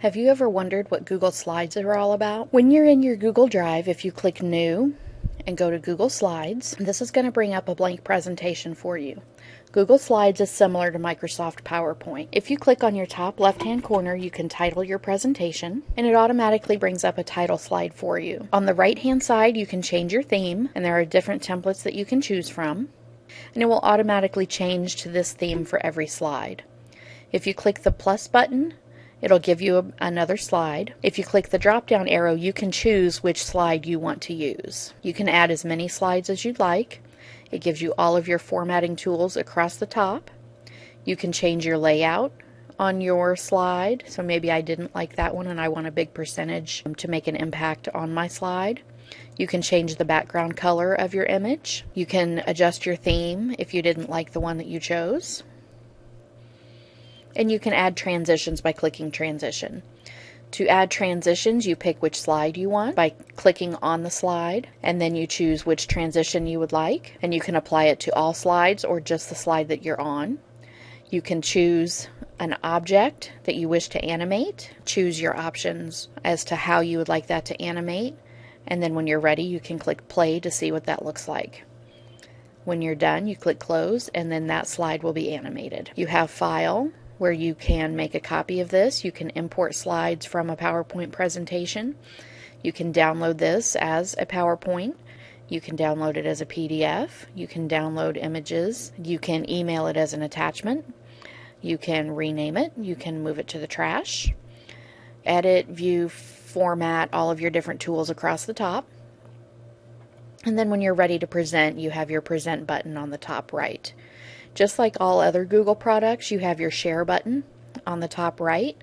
Have you ever wondered what Google Slides are all about? When you're in your Google Drive, if you click New and go to Google Slides, this is going to bring up a blank presentation for you. Google Slides is similar to Microsoft PowerPoint. If you click on your top left-hand corner, you can title your presentation, and it automatically brings up a title slide for you. On the right-hand side, you can change your theme, and there are different templates that you can choose from, and it will automatically change to this theme for every slide. If you click the plus button, it'll give you another slide. If you click the drop-down arrow, you can choose which slide you want to use. You can add as many slides as you'd like. It gives you all of your formatting tools across the top. You can change your layout on your slide. So maybe I didn't like that one and I want a big percentage to make an impact on my slide. You can change the background color of your image. You can adjust your theme if you didn't like the one that you chose. And you can add transitions by clicking transition. To add transitions, you pick which slide you want by clicking on the slide, and then you choose which transition you would like, and you can apply it to all slides or just the slide that you're on. You can choose an object that you wish to animate, choose your options as to how you would like that to animate, and then when you're ready, you can click play to see what that looks like. When you're done, you click close, and then that slide will be animated. You have File, where you can make a copy of this. You can import slides from a PowerPoint presentation. You can download this as a PowerPoint. You can download it as a PDF. You can download images. You can email it as an attachment. You can rename it. You can move it to the trash. Edit, view, format, all of your different tools across the top. And then when you're ready to present, you have your present button on the top right. Just like all other Google products, you have your share button on the top right,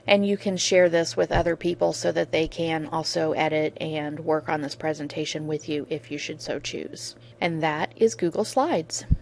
and you can share this with other people so that they can also edit and work on this presentation with you if you should so choose. And that is Google Slides.